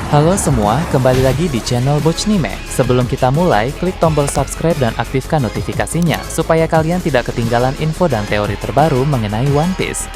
Halo semua, kembali lagi di channel Bochnime. Sebelum kita mulai, klik tombol subscribe dan aktifkan notifikasinya supaya kalian tidak ketinggalan info dan teori terbaru mengenai One Piece.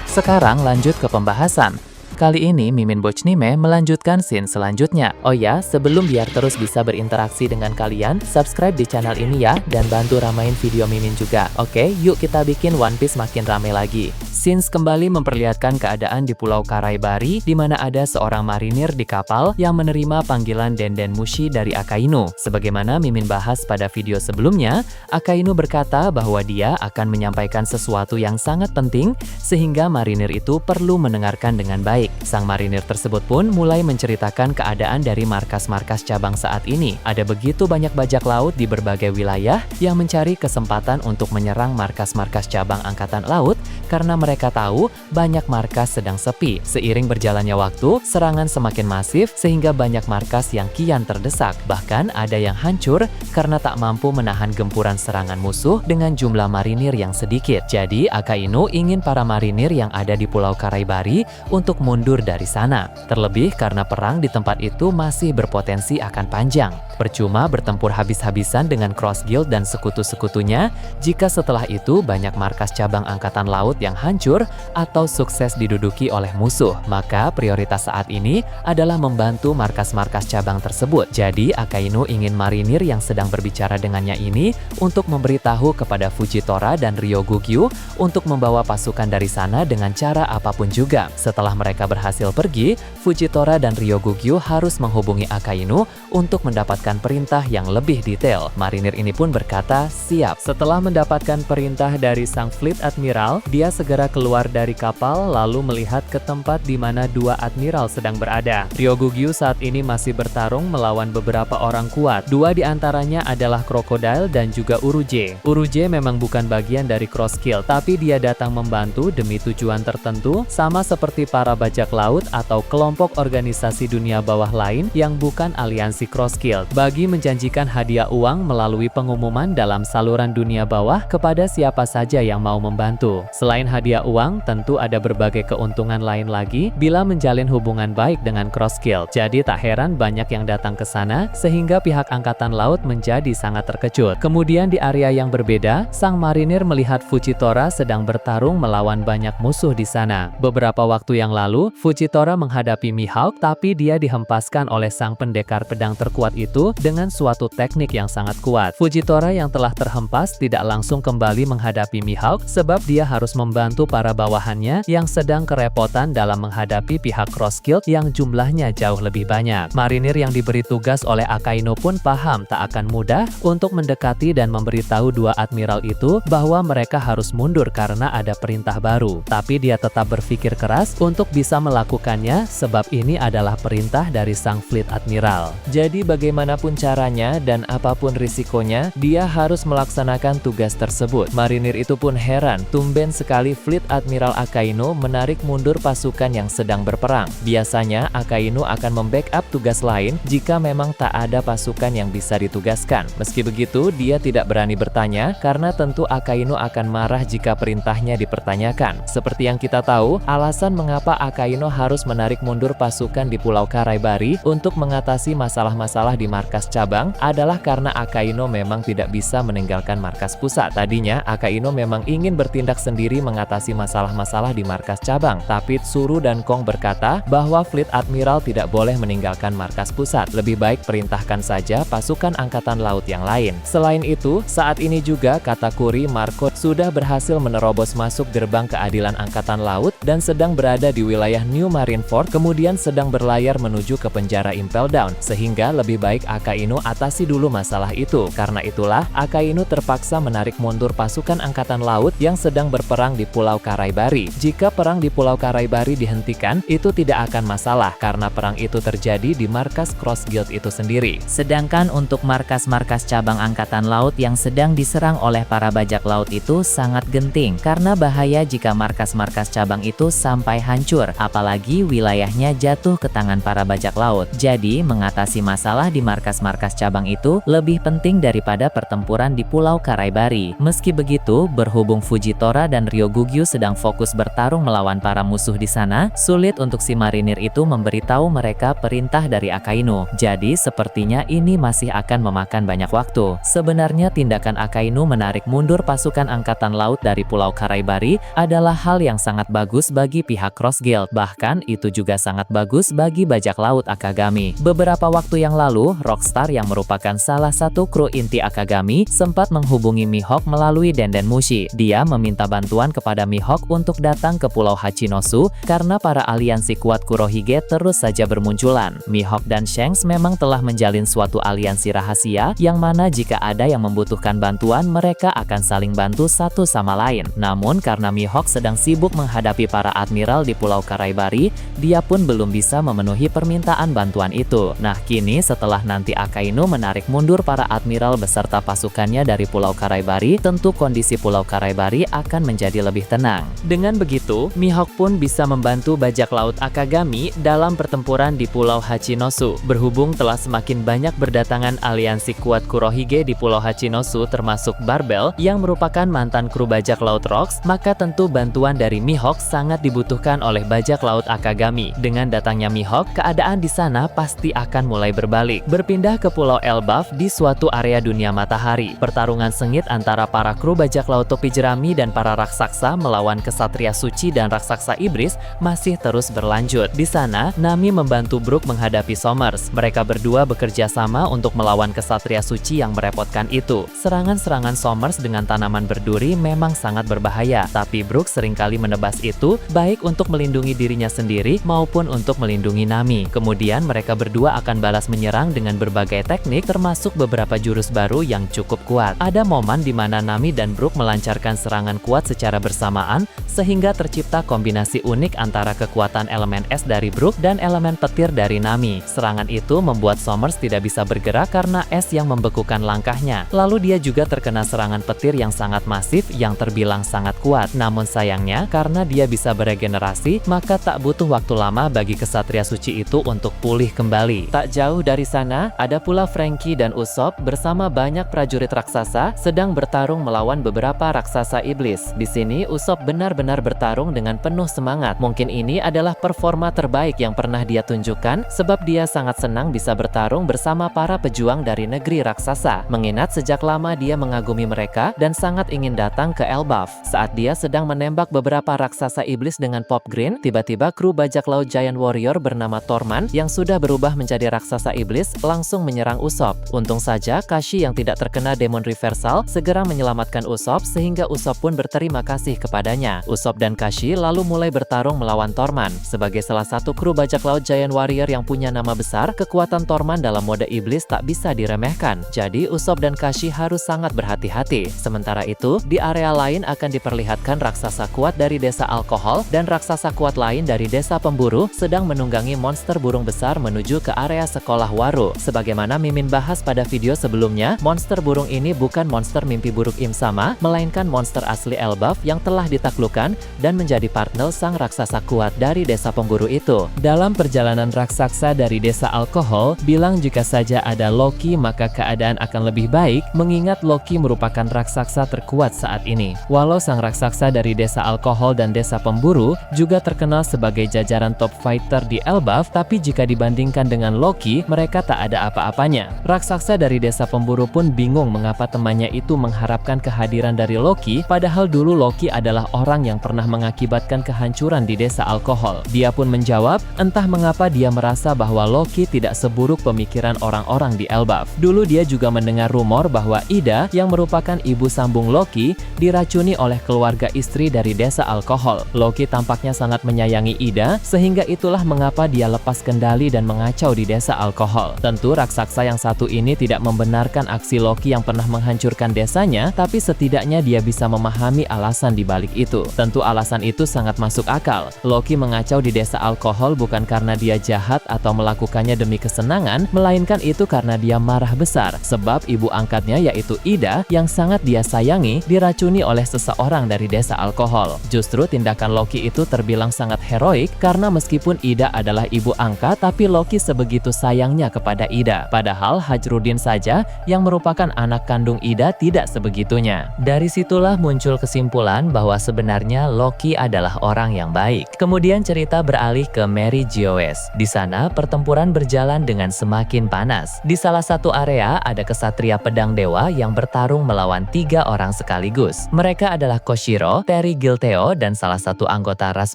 Sekarang lanjut ke pembahasan. Kali ini Mimin Bochnime melanjutkan scene selanjutnya. Oh ya, sebelum biar terus bisa berinteraksi dengan kalian, subscribe di channel ini ya, dan bantu ramein video Mimin juga. Oke, yuk kita bikin One Piece makin rame lagi. Scenes kembali memperlihatkan keadaan di Pulau Karaibari, di mana ada seorang marinir di kapal yang menerima panggilan Denden Mushi dari Akainu. Sebagaimana Mimin bahas pada video sebelumnya, Akainu berkata bahwa dia akan menyampaikan sesuatu yang sangat penting, sehingga marinir itu perlu mendengarkan dengan baik. Sang marinir tersebut pun mulai menceritakan keadaan dari markas-markas cabang saat ini. Ada begitu banyak bajak laut di berbagai wilayah yang mencari kesempatan untuk menyerang markas-markas cabang Angkatan Laut karena mereka tahu banyak markas sedang sepi. Seiring berjalannya waktu, serangan semakin masif sehingga banyak markas yang kian terdesak. Bahkan ada yang hancur karena tak mampu menahan gempuran serangan musuh dengan jumlah marinir yang sedikit. Jadi Akainu ingin para marinir yang ada di Pulau Karaibari untuk mundur dari sana. Terlebih karena perang di tempat itu masih berpotensi akan panjang. Percuma bertempur habis-habisan dengan Cross Guild dan sekutu-sekutunya jika setelah itu banyak markas cabang Angkatan Laut yang hancur atau sukses diduduki oleh musuh. Maka prioritas saat ini adalah membantu markas-markas cabang tersebut. Jadi Akainu ingin marinir yang sedang berbicara dengannya ini untuk memberitahu kepada Fujitora dan Ryogugyu untuk membawa pasukan dari sana dengan cara apapun juga. Setelah mereka berhasil pergi, Fujitora dan Ryogugyu harus menghubungi Akainu untuk mendapatkan perintah yang lebih detail. Marinir ini pun berkata, siap. Setelah mendapatkan perintah dari sang Fleet Admiral, dia segera keluar dari kapal lalu melihat ke tempat di mana dua admiral sedang berada. Ryogugyu saat ini masih bertarung melawan beberapa orang kuat. Dua di antaranya adalah Crocodile dan juga Uruje. Uruje memang bukan bagian dari Cross Guild, tapi dia datang membantu demi tujuan tertentu, sama seperti para bajak laut atau kelompok organisasi dunia bawah lain yang bukan aliansi Cross Guild, bagi menjanjikan hadiah uang melalui pengumuman dalam saluran dunia bawah kepada siapa saja yang mau membantu. Selain hadiah uang, tentu ada berbagai keuntungan lain lagi bila menjalin hubungan baik dengan Cross Guild. Jadi tak heran banyak yang datang ke sana sehingga pihak Angkatan Laut menjadi sangat terkejut. Kemudian di area yang berbeda, sang marinir melihat Fujitora sedang bertarung melawan banyak musuh di sana. Beberapa waktu yang lalu, Fujitora menghadapi Mihawk, tapi dia dihempaskan oleh sang pendekar pedang terkuat itu dengan suatu teknik yang sangat kuat. Fujitora yang telah terhempas tidak langsung kembali menghadapi Mihawk sebab dia harus membantu para bawahannya yang sedang kerepotan dalam menghadapi pihak Cross Guild yang jumlahnya jauh lebih banyak. Marinir yang diberi tugas oleh Akainu pun paham tak akan mudah untuk mendekati dan memberitahu dua admiral itu bahwa mereka harus mundur karena ada perintah baru. Tapi dia tetap berpikir keras untuk bisa melakukannya sebab ini adalah perintah dari sang Fleet Admiral. Jadi bagaimanapun caranya dan apapun risikonya, dia harus melaksanakan tugas tersebut. Marinir itu pun heran, tumben sekali Fleet Admiral Akainu menarik mundur pasukan yang sedang berperang. Biasanya Akainu akan membackup tugas lain jika memang tak ada pasukan yang bisa ditugaskan. Meski begitu, dia tidak berani bertanya karena tentu Akainu akan marah jika perintahnya dipertanyakan. Seperti yang kita tahu, alasan mengapa Akainu harus menarik mundur pasukan di Pulau Karaibari untuk mengatasi masalah-masalah di markas cabang adalah karena Akainu memang tidak bisa meninggalkan markas pusat. Tadinya Akainu memang ingin bertindak sendiri mengatasi masalah-masalah di markas cabang, tapi Tsuru dan Kong berkata bahwa Fleet Admiral tidak boleh meninggalkan markas pusat. Lebih baik perintahkan saja pasukan Angkatan Laut yang lain. Selain itu, saat ini juga Katakuri Marco sudah berhasil menerobos masuk gerbang keadilan Angkatan Laut dan sedang berada di wilayah New Marineford, kemudian sedang berlayar menuju ke penjara Impel Down, sehingga lebih baik Akainu atasi dulu masalah itu. Karena itulah Akainu terpaksa menarik mundur pasukan Angkatan Laut yang sedang berperang di Pulau Karaibari. Jika perang di Pulau Karaibari dihentikan, itu tidak akan masalah karena perang itu terjadi di markas Cross Guild itu sendiri. Sedangkan untuk markas-markas cabang Angkatan Laut yang sedang diserang oleh para bajak laut itu sangat genting karena bahaya jika markas-markas cabang itu sampai hancur, apalagi wilayahnya jatuh ke tangan para bajak laut. Jadi mengatasi masalah di markas-markas cabang itu lebih penting daripada pertempuran di Pulau Karaibari. Meski begitu, berhubung Fujitora dan Ryogugyu Haju sedang fokus bertarung melawan para musuh di sana, sulit untuk si marinir itu memberitahu mereka perintah dari Akainu. Jadi sepertinya ini masih akan memakan banyak waktu. Sebenarnya tindakan Akainu menarik mundur pasukan angkatan laut dari Pulau Karaibari adalah hal yang sangat bagus bagi pihak Cross Guild. Bahkan itu juga sangat bagus bagi bajak laut Akagami. Beberapa waktu yang lalu, Rockstar yang merupakan salah satu kru inti Akagami sempat menghubungi Mihawk melalui Denden Mushi. Dia meminta bantuan kepada Mihawk untuk datang ke Pulau Hachinosu karena para aliansi kuat Kurohige terus saja bermunculan. Mihawk dan Shanks memang telah menjalin suatu aliansi rahasia yang mana jika ada yang membutuhkan bantuan mereka akan saling bantu satu sama lain. Namun karena Mihawk sedang sibuk menghadapi para admiral di Pulau Karaibari, dia pun belum bisa memenuhi permintaan bantuan itu. Nah kini setelah nanti Akainu menarik mundur para admiral beserta pasukannya dari Pulau Karaibari, tentu kondisi Pulau Karaibari akan menjadi lebih tenang. Dengan begitu, Mihawk pun bisa membantu bajak laut Akagami dalam pertempuran di Pulau Hachinosu. Berhubung telah semakin banyak berdatangan aliansi kuat Kurohige di Pulau Hachinosu termasuk Barbel yang merupakan mantan kru bajak laut Rocks, maka tentu bantuan dari Mihawk sangat dibutuhkan oleh bajak laut Akagami. Dengan datangnya Mihawk, keadaan di sana pasti akan mulai berbalik. Berpindah ke Pulau Elbaf di suatu area dunia matahari. Pertarungan sengit antara para kru bajak laut topi jerami dan para raksasa melawan kesatria suci dan raksasa iblis masih terus berlanjut. Di sana, Nami membantu Brook menghadapi Somers. Mereka berdua bekerja sama untuk melawan kesatria suci yang merepotkan itu. Serangan-serangan Somers dengan tanaman berduri memang sangat berbahaya, tapi Brook seringkali menebas itu, baik untuk melindungi dirinya sendiri maupun untuk melindungi Nami. Kemudian mereka berdua akan balas menyerang dengan berbagai teknik termasuk beberapa jurus baru yang cukup kuat. Ada momen di mana Nami dan Brook melancarkan serangan kuat secara bersamaan sehingga tercipta kombinasi unik antara kekuatan elemen es dari Brook dan elemen petir dari Nami. Serangan itu membuat Somers tidak bisa bergerak karena es yang membekukan langkahnya. Lalu dia juga terkena serangan petir yang sangat masif yang terbilang sangat kuat. Namun sayangnya karena dia bisa beregenerasi, maka tak butuh waktu lama bagi kesatria suci itu untuk pulih kembali. Tak jauh dari sana, ada pula Franky dan Usopp bersama banyak prajurit raksasa sedang bertarung melawan beberapa raksasa iblis. Di sini Usopp benar-benar bertarung dengan penuh semangat. Mungkin ini adalah performa terbaik yang pernah dia tunjukkan sebab dia sangat senang bisa bertarung bersama para pejuang dari negeri raksasa. Mengingat sejak lama dia mengagumi mereka dan sangat ingin datang ke Elbaf. Saat dia sedang menembak beberapa raksasa iblis dengan Pop Green, tiba-tiba kru bajak laut Giant Warrior bernama Torman yang sudah berubah menjadi raksasa iblis langsung menyerang Usopp. Untung saja Kashi yang tidak terkena Demon Reversal segera menyelamatkan Usopp sehingga Usopp pun berterima kasih kepadanya. Usopp dan Kashi lalu mulai bertarung melawan Torman. Sebagai salah satu kru bajak laut Giant Warrior yang punya nama besar, kekuatan Torman dalam mode iblis tak bisa diremehkan. Jadi Usopp dan Kashi harus sangat berhati-hati. Sementara itu, di area lain akan diperlihatkan raksasa kuat dari desa alkohol dan raksasa kuat lain dari desa pemburu sedang menunggangi monster burung besar menuju ke area sekolah Waru. Sebagaimana Mimin bahas pada video sebelumnya, monster burung ini bukan monster mimpi buruk Im Sama, melainkan monster asli Elbaf yang telah ditaklukkan dan menjadi partner sang raksasa kuat dari desa pemburu itu. Dalam perjalanan raksasa dari desa alkohol, bilang jika saja ada Loki maka keadaan akan lebih baik, mengingat Loki merupakan raksasa terkuat saat ini. Walau sang raksasa dari desa alkohol dan desa pemburu juga terkenal sebagai jajaran top fighter di Elbaf, tapi jika dibandingkan dengan Loki, mereka tak ada apa-apanya. Raksasa dari desa pemburu pun bingung mengapa temannya itu mengharapkan kehadiran dari Loki, padahal dulu Loki adalah orang yang pernah mengakibatkan kehancuran di desa alkohol. Dia pun menjawab, entah mengapa dia merasa bahwa Loki tidak seburuk pemikiran orang-orang di Elbaf. Dulu dia juga mendengar rumor bahwa Ida, yang merupakan ibu sambung Loki, diracuni oleh keluarga istri dari desa alkohol. Loki tampaknya sangat menyayangi Ida, sehingga itulah mengapa dia lepas kendali dan mengacau di desa alkohol. Tentu raksasa yang satu ini tidak membenarkan aksi Loki yang pernah menghancurkan desanya, tapi setidaknya dia bisa memahami alasan di balik itu. Tentu alasan itu sangat masuk akal. Loki mengacau di desa alkohol bukan karena dia jahat atau melakukannya demi kesenangan, melainkan itu karena dia marah besar, sebab ibu angkatnya yaitu Ida yang sangat dia sayangi diracuni oleh seseorang dari desa alkohol. Justru tindakan Loki itu terbilang sangat heroik karena meskipun Ida adalah ibu angkat, tapi Loki sebegitu sayangnya kepada Ida. Padahal Hajrudin saja yang merupakan anak kandung Ida tidak sebegitunya. Dari situlah muncul kesimpulan bahwa bahwa sebenarnya Loki adalah orang yang baik. Kemudian cerita beralih ke Mary Geoise. Di sana pertempuran berjalan dengan semakin panas. Di salah satu area ada kesatria pedang dewa yang bertarung melawan 3 orang sekaligus. Mereka adalah Koshiro, Terry Gilteo, dan salah satu anggota ras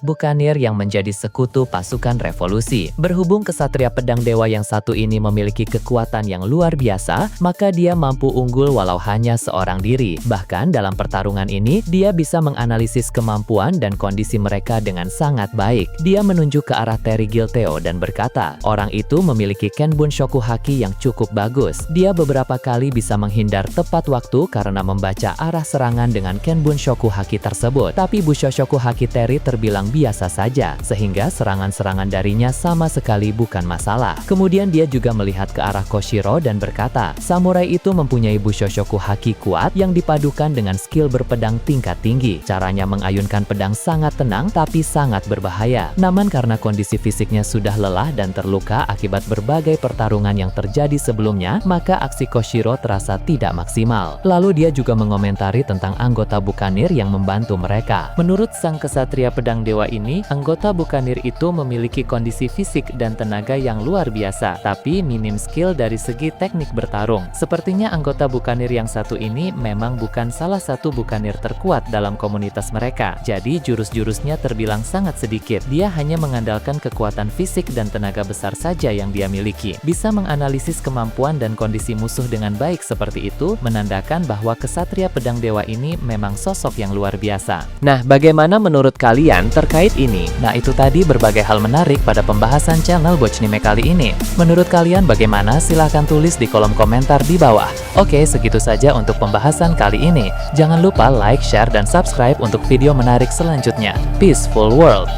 Buccaneer yang menjadi sekutu pasukan revolusi. Berhubung kesatria pedang dewa yang satu ini memiliki kekuatan yang luar biasa, maka dia mampu unggul walau hanya seorang diri. Bahkan dalam pertarungan ini, dia bisa menganalisis kemampuan dan kondisi mereka dengan sangat baik. Dia menunjuk ke arah Terry Gilteo dan berkata, orang itu memiliki Kenbun Shoku Haki yang cukup bagus. Dia beberapa kali bisa menghindar tepat waktu karena membaca arah serangan dengan Kenbun Shoku Haki tersebut. Tapi Busho Shoku Haki Terry terbilang biasa saja, sehingga serangan-serangan darinya sama sekali bukan masalah. Kemudian dia juga melihat ke arah Koshiro dan berkata, samurai itu mempunyai Busho Shoku Haki kuat yang dipadukan dengan skill berpedang tingkat tinggi. Caranya mengayunkan pedang sangat tenang tapi sangat berbahaya. Namun karena kondisi fisiknya sudah lelah dan terluka akibat berbagai pertarungan yang terjadi sebelumnya, maka aksi Koshiro terasa tidak maksimal. Lalu dia juga mengomentari tentang anggota Buccaneer yang membantu mereka. Menurut sang kesatria pedang dewa ini, anggota Buccaneer itu memiliki kondisi fisik dan tenaga yang luar biasa, tapi minim skill dari segi teknik bertarung. Sepertinya anggota Buccaneer yang satu ini memang bukan salah satu Buccaneer terkuat dalam komunitas mereka. Jadi jurus-jurusnya terbilang sangat sedikit. Dia hanya mengandalkan kekuatan fisik dan tenaga besar saja yang dia miliki. Bisa menganalisis kemampuan dan kondisi musuh dengan baik seperti itu, menandakan bahwa kesatria pedang dewa ini memang sosok yang luar biasa. Nah, bagaimana menurut kalian terkait ini? Nah, itu tadi berbagai hal menarik pada pembahasan channel Bochnime kali ini. Menurut kalian bagaimana? Silahkan tulis di kolom komentar di bawah. Oke, segitu saja untuk pembahasan kali ini. Jangan lupa like, share, dan subscribe untuk video menarik selanjutnya. Peaceful World!